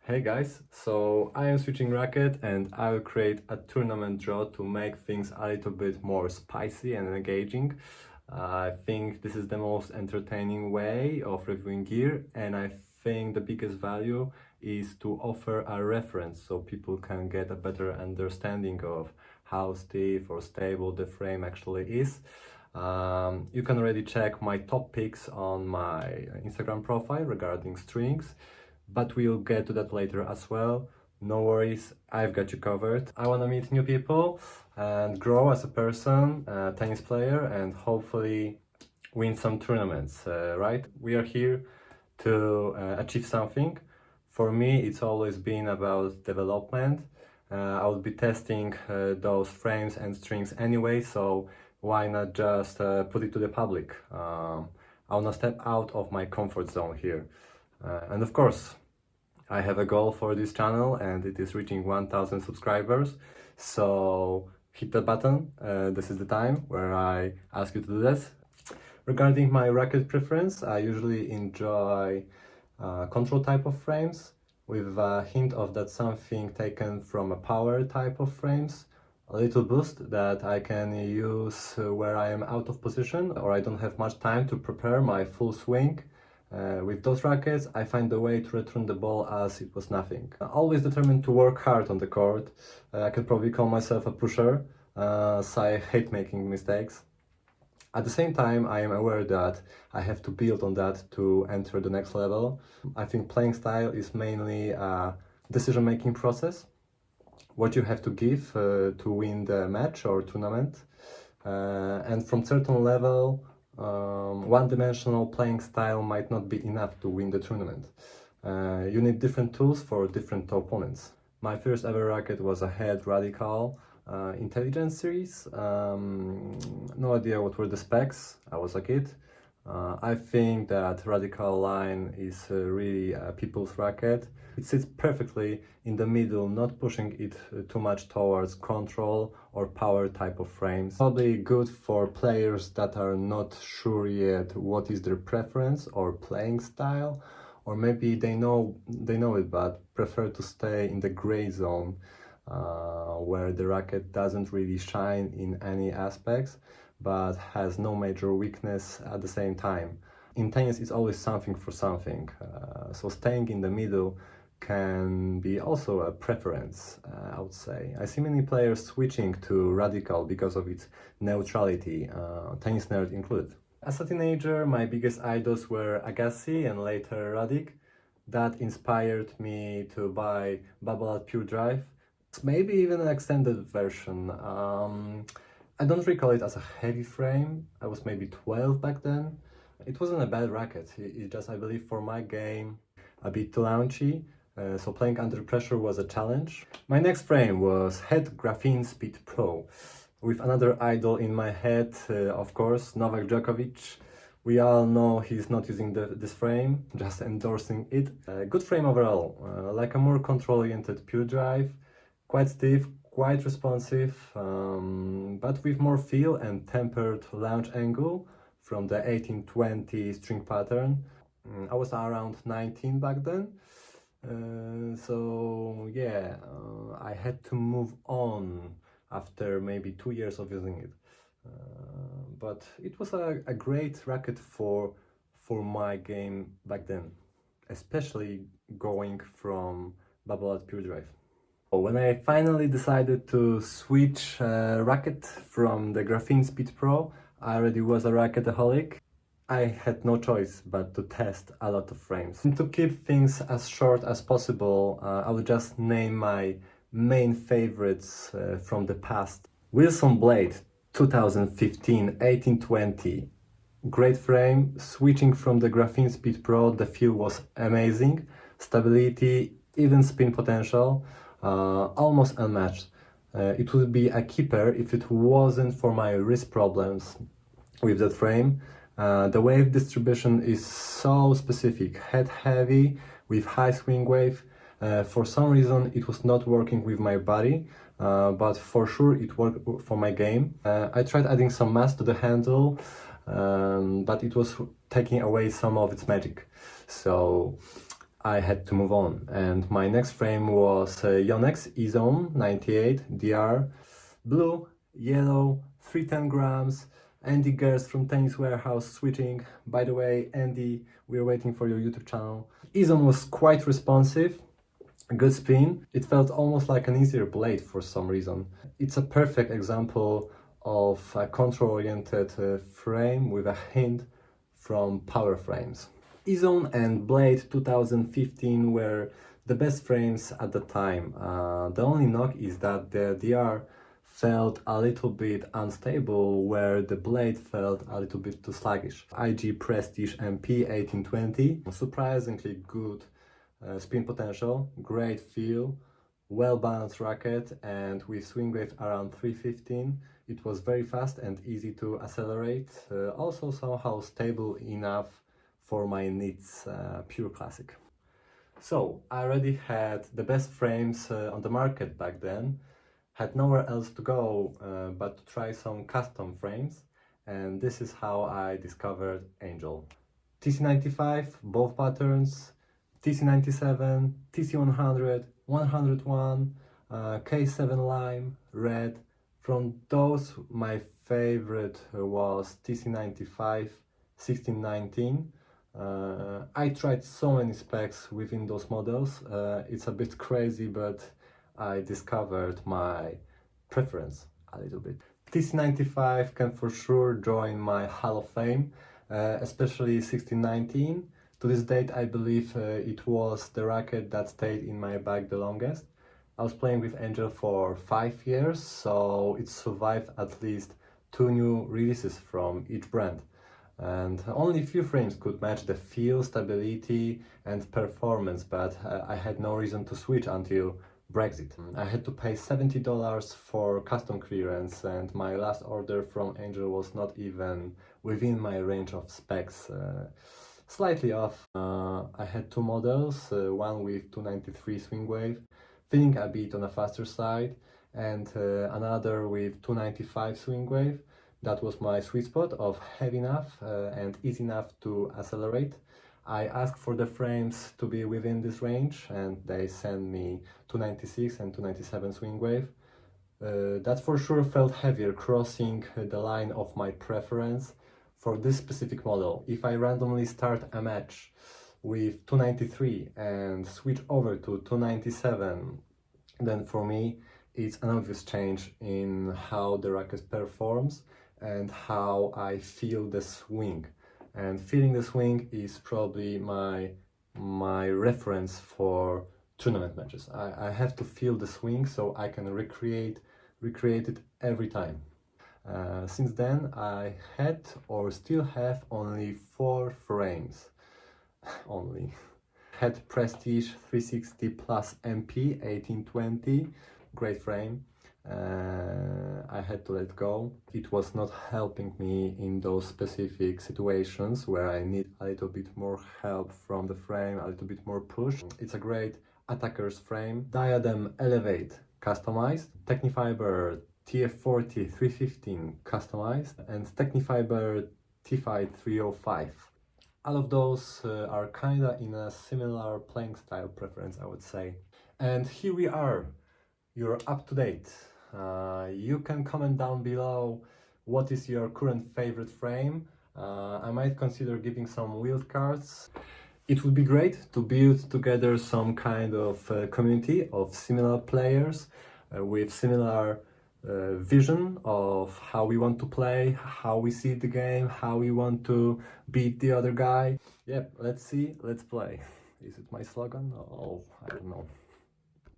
Hey guys, so I am switching racket and I will create a tournament draw to make things a little bit more spicy and engaging. I think this is the most entertaining way of reviewing gear, and I think the biggest value is to offer a reference so people can get a better understanding of how stiff or stable the frame actually is. You can already check my top picks on my Instagram profile regarding strings, but we'll get to that later as well. No worries, I've got you covered. I want to meet new people and grow as a person, a tennis player, and hopefully win some tournaments, right? We are here to achieve something. For me, it's always been about development. I will be testing those frames and strings anyway, so why not just put it to the public? I want to step out of my comfort zone here. And of course, I have a goal for this channel and it is reaching 1000 subscribers. So hit that button. This is the time where I ask you to do this. Regarding my racket preference, I usually enjoy control type of frames with a hint of that something taken from a power type of frames. A little boost that I can use where I am out of position or I don't have much time to prepare my full swing. With those rackets, I find a way to return the ball as it was nothing. Always determined to work hard on the court. I can probably call myself a pusher, so I hate making mistakes. At the same time, I am aware that I have to build on that to enter the next level. I think playing style is mainly a decision-making process. What you have to give to win the match or tournament. And from certain level, one-dimensional playing style might not be enough to win the tournament. You need different tools for different opponents. My first ever racket was a head radical intelligence series. No idea what were the specs, I was a kid. I think that radical line is really a people's racket. It sits perfectly in the middle, not pushing it too much towards control or power type of frames. Probably good for players that are not sure yet what is their preference or playing style, or maybe they know it but prefer to stay in the gray zone where the racket doesn't really shine in any aspects but has no major weakness at the same time. In tennis, it's always something for something, so staying in the middle can be also a preference, I would say. I see many players switching to radical because of its neutrality, tennis nerd included. As a teenager, my biggest idols were Agassi and later Roddick. That inspired me to buy Babolat Pure Drive, maybe even an extended version. I don't recall it as a heavy frame. I was maybe 12 back then. It wasn't a bad racket, it just, I believe, for my game, a bit too launchy, so playing under pressure was a challenge. My next frame was head Graphene Speed Pro, with another idol in my head, of course, Novak Djokovic. We all know he's not using this frame, just endorsing it. Good frame overall, like a more control-oriented Pure Drive, quite stiff, quite responsive, but with more feel and tempered launch angle from the 1820 string pattern. I was around 19 back then, so yeah, I had to move on after maybe 2 years of using it. But it was a great racket for my game back then, especially going from Babolat Pure Drive. When I finally decided to switch racket from the Graphene Speed Pro, I already was a racketaholic. I had no choice but to test a lot of frames. And to keep things as short as possible, I will just name my main favorites from the past. Wilson Blade 2015 1820. Great frame. Switching from the Graphene Speed Pro, the feel was amazing. Stability, even spin potential. Almost unmatched. It would be a keeper if it wasn't for my wrist problems with that frame. The wave distribution is so specific, head heavy with high swing wave. For some reason it was not working with my body, but for sure it worked for my game. I tried adding some mass to the handle, but it was taking away some of its magic. So I had to move on, and my next frame was Yonex Ezone 98 DR, blue, yellow, 310 grams. Andy Gers from Tennis Warehouse switching. By the way, Andy, we're waiting for your YouTube channel. Ezone was quite responsive, good spin. It felt almost like an easier blade for some reason. It's a perfect example of a control-oriented frame with a hint from power frames. Ezone and Blade 2015 were the best frames at the time. The only knock is that the DR felt a little bit unstable, where the blade felt a little bit too sluggish. IG Prestige MP 1820, surprisingly good spin potential, great feel, well-balanced racket, and with swing wave around 315, it was very fast and easy to accelerate, also somehow stable enough for my needs, pure classic. So I already had the best frames on the market back then, had nowhere else to go but to try some custom frames, and this is how I discovered Angell. TC95, both patterns, TC97, TC100, 101, K7 Lime, red. From those, my favorite was TC95, 1619. I tried so many specs within those models. It's a bit crazy, but I discovered my preference a little bit. TC95 can for sure join my Hall of Fame, especially 1619. To this date, I believe it was the racket that stayed in my bag the longest. I was playing with Angell for 5 years, so it survived at least 2 new releases from each brand. And only a few frames could match the feel, stability and performance, but I had no reason to switch until Brexit. I had to pay $70 for custom clearance, and my last order from Angell was not even within my range of specs, slightly off. I had 2 models, one with 293 swing wave, feeling a bit on the faster side, and another with 295 swing wave. That was my sweet spot of heavy enough and easy enough to accelerate. I asked for the frames to be within this range, and they sent me 296 and 297 swing wave. That for sure felt heavier, crossing the line of my preference for this specific model. If I randomly start a match with 293 and switch over to 297, then for me it's an obvious change in how the racket performs and how I feel the swing. And feeling the swing is probably my reference for tournament matches. I have to feel the swing so I can recreate it every time. Since then I had or still have only 4 frames. Only. Had Prestige 360 plus MP 1820, great frame. I had to let go. It was not helping me in those specific situations where I need a little bit more help from the frame, a little bit more push. It's a great attacker's frame. Diadem Elevate customized, Tecnifibre TF40 315 customized, and Tecnifibre Tfight 305. All of those are kinda in a similar playing style preference, I would say. And here we are. You're up to date. You can comment down below what is your current favorite frame. I might consider giving some wild cards. It would be great to build together some kind of community of similar players with similar vision of how we want to play, how we see the game, how we want to beat the other guy. Yep, let's see, let's play. Is it my slogan? Oh, I don't know.